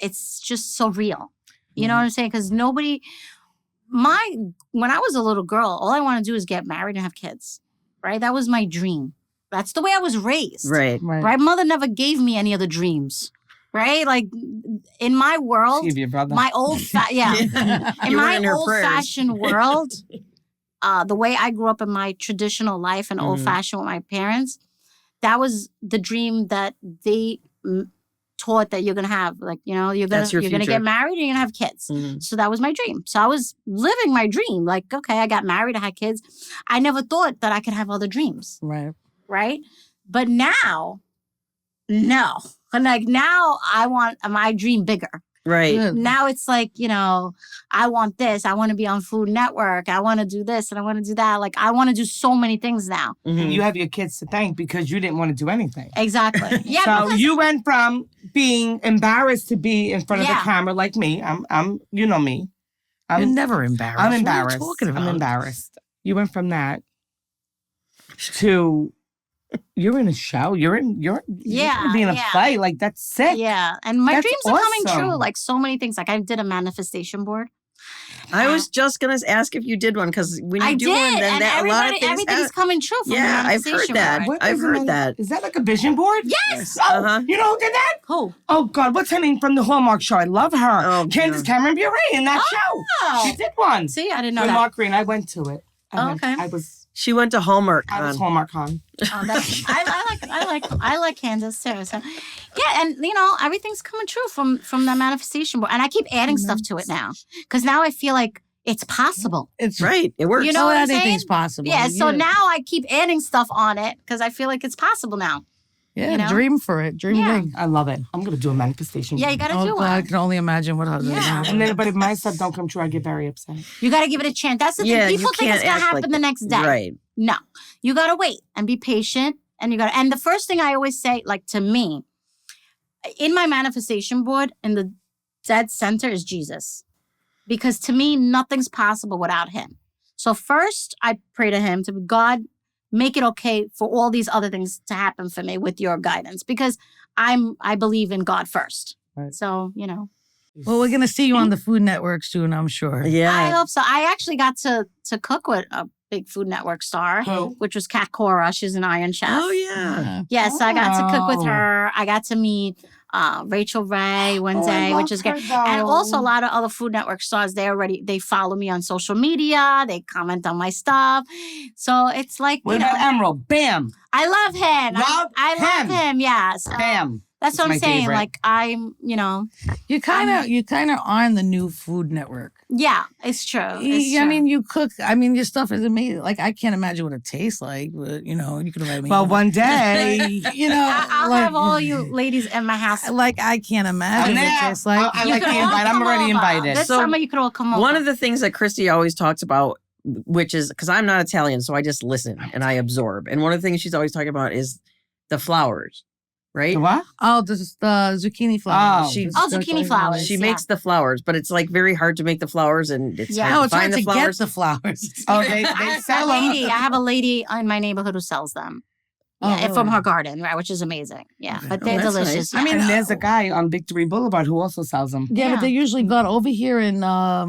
it's just so real. You know what I'm saying? Because when I was a little girl, all I wanted to do is get married and have kids, right? That was my dream. That's the way I was raised.
Right.
My mother never gave me any other dreams, right? Like, in my world,
Give your brother.
my in my old-fashioned world, the way I grew up in my traditional life and old-fashioned with my parents, that was the dream that they taught that you're gonna have. Like, you're gonna get married and you're gonna have kids. So that was my dream. So I was living my dream. Like, okay, I got married, I had kids. I never thought that I could have other dreams. Right? But now, no. Like, now I want my dream bigger.
Right.
Good.
Now it's like, I want this. I want to be on Food Network. I want to do this and I want to do that. Like, I want to do so many things now.
And you have your kids to thank because you didn't want to do anything.
Exactly. Yeah.
So you went from being embarrassed to be in front of the camera like me. I'm you know me.
You're never embarrassed.
I'm embarrassed.
What are you talking about?
I'm embarrassed. You went from that to you're in a show. You're gonna be in a play. Like, that's sick.
Yeah. And my
That's
dreams are coming
awesome.
true. Like, so many things. Like, I did a manifestation board.
I was just going to ask if you did one because when you
I
do
did,
one, then
and
a lot of things
everything's coming true from the
Yeah, I've
manifestation
heard that.
board.
I've heard that.
Is that like a vision board?
Yes.
Oh, you know who did that?
Who?
Oh, God. What's her name from the Hallmark show? I love her.
Oh,
Candace Cameron Bure in that show. She did one.
See, I didn't know
With
that.
Mark Green. I went to it.
Okay.
She went to Hallmark.
I was Hallmark Con.
Oh, I like Candace too. So, yeah, and everything's coming true from that manifestation board, and I keep adding stuff to it now because now I feel like it's possible.
It's
Right. It works.
You know what I'm saying?
anything's possible.
Yeah. So now I keep adding stuff on it because I feel like it's possible now.
Yeah, dream for it. Dream big.
I love it. I'm going to do a manifestation.
Yeah, you got to do
God, I
one.
can only imagine what others
Yeah.
And then, but if my stuff don't come true, I get very upset.
You got to give it a chance. That's the
Yeah,
thing. People
you
think it's
can't
gonna
act
happen
like
the next day.
Right.
No, you got to wait and be patient. And and the first thing I always say, like, to me, in my manifestation board, in the dead center is Jesus. Because to me, nothing's possible without him. So first, I pray to him to God, make it okay for all these other things to happen for me with your guidance, because I believe in God first.
Right.
So, you know.
Well, we're going to see you on the Food Network soon, I'm sure.
Yeah.
I hope so. I actually got to cook with a big Food Network star, which was Kat Cora. She's an Iron Chef.
Oh, yeah.
Yes, I got to cook with her. I got to meet Rachel Ray one day, which is great. And also a lot of other Food Network stars, they follow me on social media. They comment on my stuff. So it's like,
what about Emerald? Bam.
I love him. I love him. Yes.
Bam.
That's what I'm saying.
Favorite.
Like I'm, you know,
you kind of are in the new Food Network.
Yeah, it's true.
I mean, you cook. I mean, your stuff is amazing. Like I can't imagine what it tastes like, but you know, you can let me.
Well, one day,
you know,
I'll have all you ladies in my house.
Like I can't imagine what it tastes like.
I like the invite. I'm already invited.
This summer, you could all come over.
One of the things that Christy always talks about, which is because I'm not Italian, so I just listen and I absorb. And one of the things she's always talking about is the flowers. Right?
The what?
Oh, this is the zucchini flowers.
Zucchini flowers.
She makes the flowers, but it's like very hard to make the flowers, and it's hard
no,
to
it's
find
hard
the
to
flowers.
get the flowers.
Oh, they sell them.
I have a lady in my neighborhood who sells them. Yeah,
really?
from her garden, right, which is amazing. Yeah, but they're
that's
delicious.
nice.
I mean, there's a guy on Victory Boulevard who also sells them.
Yeah, but they usually got over here in La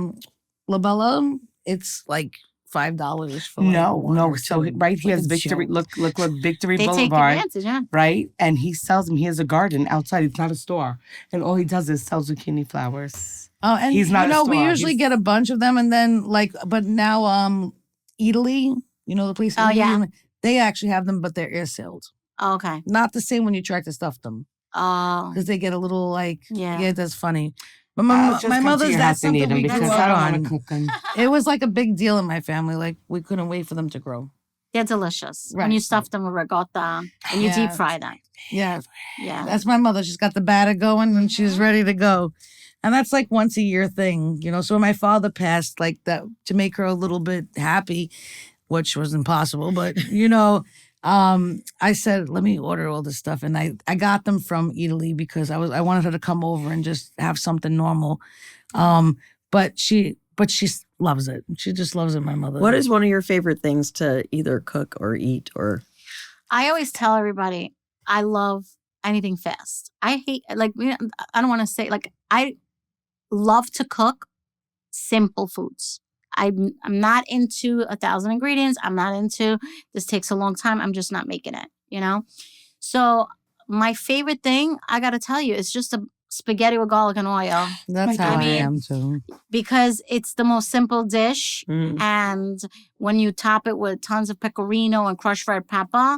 Bella. It's like $5 for
No. So right here is Victory. Look what Victory
they take
Boulevard.
advantage, yeah.
Right, and he sells them. He has a garden outside. It's not a store, and all he does is sell zucchini flowers.
Oh, and
he's not.
You know,
a store.
we usually get a bunch of them, and then but now Italy, you know the place.
Oh, yeah.
They actually have them, but they're air sealed.
Oh, okay.
Not the same when you try to stuff them.
Oh,
because they get a little yeah, that's funny. But
Just
my
come to
mother's
your
that's
house and eat
something we
them
grew
because
up
I don't want
on.
to cook them.
It was like a big deal in my family. Like we couldn't wait for them to grow.
they're delicious. When
Right.
you stuff them with ricotta and you deep fry them.
Yeah,
Yeah.
that's my mother. She's got the batter going and she's ready to go. And that's like once a year thing, you know. So when my father passed, like that to make her a little bit happy, which was impossible, but you know. I said, let me order all this stuff. And I got them from Italy because I wanted her to come over and just have something normal. But she loves it. She just loves it, my mother.
What is one of your favorite things to either cook or eat or?
I always tell everybody, I love anything fast. I hate, like, I don't want to say, like, I love to cook simple foods. I'm not into 1,000 ingredients. I'm not into this takes a long time. I'm just not making it, you know? So my favorite thing, I got to tell you, is just a spaghetti with garlic and oil.
That's how I am too.
Because it's the most simple dish. And when you top it with tons of pecorino and crushed red pepper,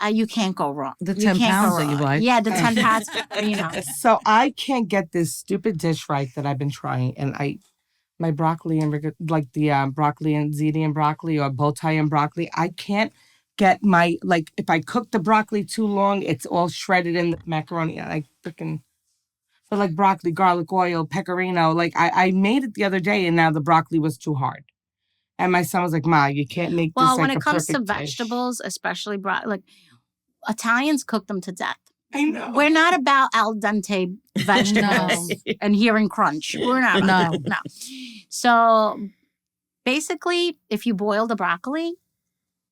you can't go wrong.
The 10 pounds that you buy.
Yeah, the 10 pounds, you know.
So I can't get this stupid dish right that I've been trying. And my broccoli and like the broccoli and ziti and broccoli or bow tie and broccoli, I can't get if I cook the broccoli too long, it's all shredded in the macaroni. But like broccoli, garlic oil, pecorino, like I made it the other day and now the broccoli was too hard. And my son was like, Ma, you can't make this
Well,
like
when it
a
comes to
perfect dish."
vegetables, especially like Italians cook them to death.
I know.
We're not about al dente vegetables and hearing crunch. We're not. No. So basically, if you boil the broccoli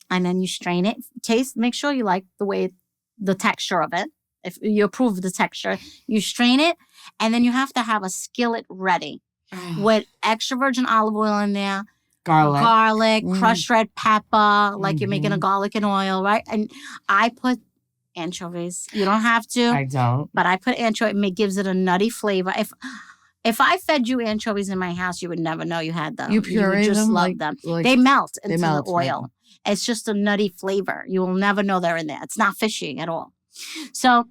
and then you strain it, make sure you like the texture of it. If you approve of the texture, you strain it, and then you have to have a skillet ready with extra virgin olive oil in there. Garlic, crushed red pepper, like you're making a garlic and oil, right? And I put anchovies. You don't have to.
I don't.
But I put anchovy. It gives it a nutty flavor. If I fed you anchovies in my house, you would never know you had them.
You puree
would just
them?
love them. They melt into the oil.
Right.
It's just a nutty flavor. You will never know they're in there. It's not fishy at all. So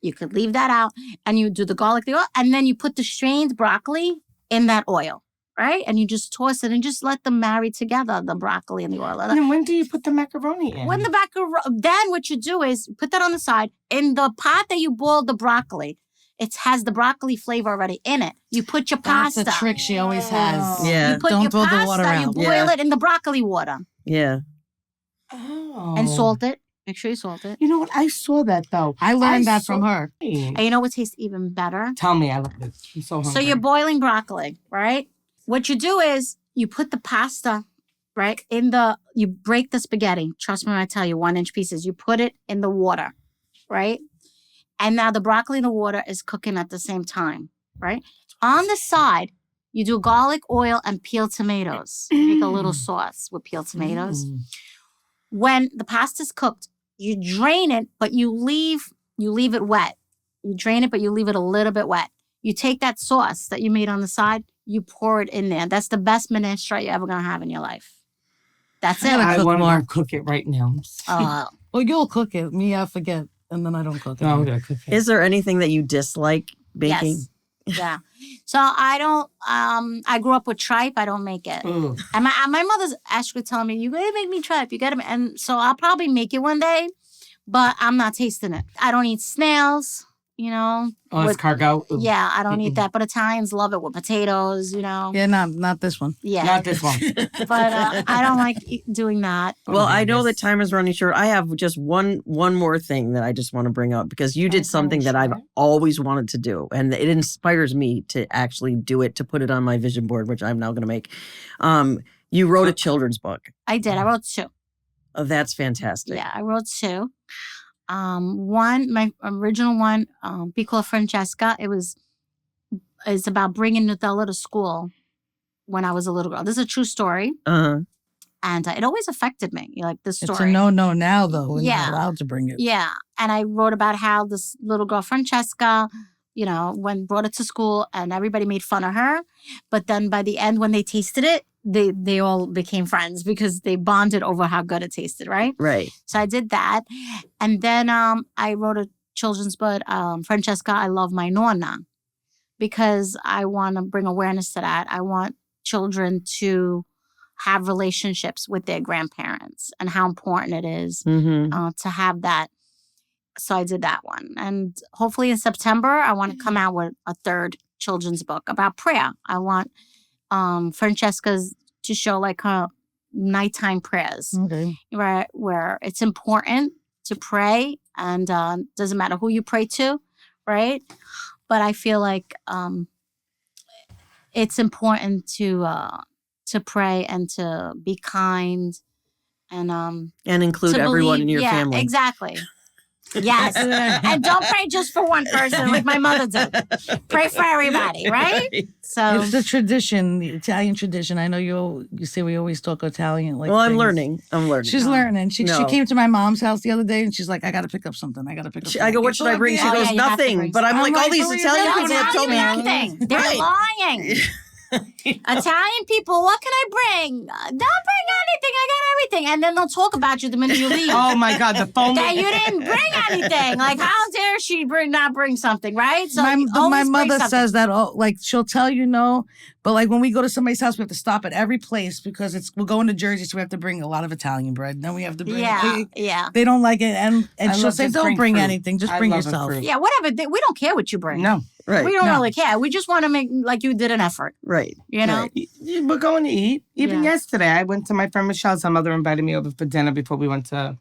you could leave that out and you do the garlic, the oil, and then you put the strained broccoli in that oil. Right? And you just toss it and just let them marry together, the broccoli and the oil.
And then when do you put the macaroni in?
Then what you do is put that on the side. In the pot that you boiled the broccoli, it has the broccoli flavor already in it. You put your pasta.
That's a trick she always has.
Yeah.
You put
Don't
your
throw
pasta,
the water out.
you boil it in the broccoli water.
Yeah.
Oh.
And salt it. Make sure you salt it.
You know what? I saw that though.
I learned that from her.
And you know what tastes even better?
Tell me, I love it. I'm so hungry.
So you're boiling broccoli, right? What you do is you put the pasta right? You break the spaghetti. Trust me when I tell you, 1-inch pieces. You put it in the water, right? And now the broccoli in the water is cooking at the same time, right? On the side, you do garlic, oil, and peeled tomatoes. Make a little sauce with peeled tomatoes. When the pasta's cooked, you drain it, but you leave it wet. You drain it, but you leave it a little bit wet. You take that sauce that you made on the side, you pour it in there. That's the best minestrone you're ever going to have in your life. That's it.
I want to cook it right now.
Well, you'll cook it. Me, I forget. And then I don't cook it.
No, I'm going to cook it.
Is there anything that you dislike baking?
Yes. Yeah. So I don't, I grew up with tripe. I don't make it.
Ugh.
And my mother's actually telling me, you got to make me tripe. You got to, and so I'll probably make it one day, but I'm not tasting it. I don't eat snails, you know.
Oh, it's cargo? Ugh.
Yeah, I don't eat that. But Italians love it with potatoes, you know.
Yeah, not this one.
Yeah.
Not this one.
But I don't like doing that.
Well, I know that time is running short. I have just one more thing that I just want to bring up because you did something that I've always wanted to do. And it inspires me to actually do it, to put it on my vision board, which I'm now going to make. You wrote a children's book.
I did. I wrote 2.
Oh, that's fantastic.
Yeah, I wrote 2. One, my original one, Piccola Francesca, it's about bringing Nutella to school when I was a little girl. This is a true story.
Uh-huh.
And it always affected me, like this story.
It's a no now, though. We're
Yeah.
not allowed to bring it.
Yeah. And I wrote about how this little girl, Francesca, you know, brought it to school and everybody made fun of her. But then by the end, when they tasted it, they all became friends because they bonded over how good it tasted, right?
Right.
So I did that. And then I wrote a children's book, Francesca, I Love My Nonna, because I want to bring awareness to that. I want children to have relationships with their grandparents and how important it is to have that. So I did that one. And hopefully in September, I want to come out with a 3rd children's book about prayer. I want Francesca's to show like her nighttime prayers, where it's important to pray and doesn't matter who you pray to, right? But I feel like it's important to pray and to be kind and
include everyone in your family.
Yeah, exactly. Yes. And don't pray just for one person like my mother did. Pray for everybody, right? So
it's the tradition, the Italian tradition. I know you say we always talk Italian. Like,
well, I'm
things.
learning.
She's learning. She came to my mom's house the other day and she's like, I got to pick up something. I go,
what should I bring? She goes, nothing. But I'm like, all these Italian people have told me.
Nothing. They're lying. Italian people, what can I bring? Don't bring anything. I got everything. And then they'll talk about you the minute you leave.
Oh my God, the phone.
That you didn't bring anything. Like, how dare she not bring something, right? So
my mother says that, like, she'll tell you no, but like when we go to somebody's house, we have to stop at every place because we're going to Jersey, so we have to bring a lot of Italian bread. Then we have to bring, they don't like it, and she'll say, don't bring anything, just bring yourself.
Yeah, whatever. We don't care what you bring.
No.
Right.
We don't really care. We just want to make like you did an effort.
Right.
You know?
Right. We're going to eat. Even yesterday, I went to my friend Michelle's. Her mother invited me over for dinner before we went to,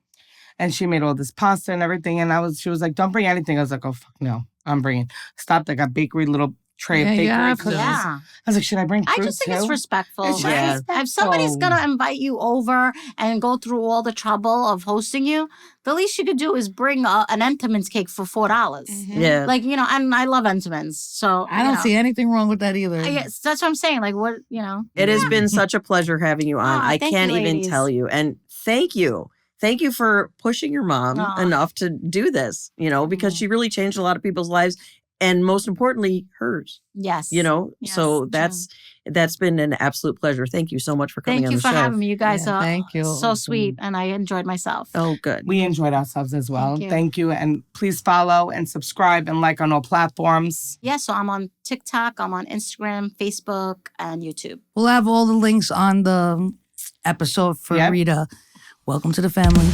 and she made all this pasta and everything. And she was like, don't bring anything. I was like, oh, fuck no. I'm bringing. Stopped. I got little tray of bakery cookies.
Yeah.
I was like, should I bring fruit
I just think it's respectful.
It's respectful.
If somebody's going to invite you over and go through all the trouble of hosting you, the least you could do is bring an Entenmann's cake for $4.
Yeah.
Like, you know, and I love Entenmann's. So
I don't see anything wrong with that either.
Yes, that's what I'm saying. Like, what, you know.
It has been such a pleasure having you on. I can't even tell you. And thank you. Thank you for pushing your mom enough to do this, you know, because she really changed a lot of people's lives. And most importantly, hers.
Yes.
You know, so that's been an absolute pleasure. Thank you so much for coming on the show.
Thank you for having me. You guys are
thank you.
so sweet, and I enjoyed myself.
Oh, good.
We enjoyed ourselves as well.
Thank you.
And please follow and subscribe and like on all platforms.
Yeah, so I'm on TikTok, I'm on Instagram, Facebook, and YouTube.
We'll have all the links on the episode for Rita. Welcome to the family.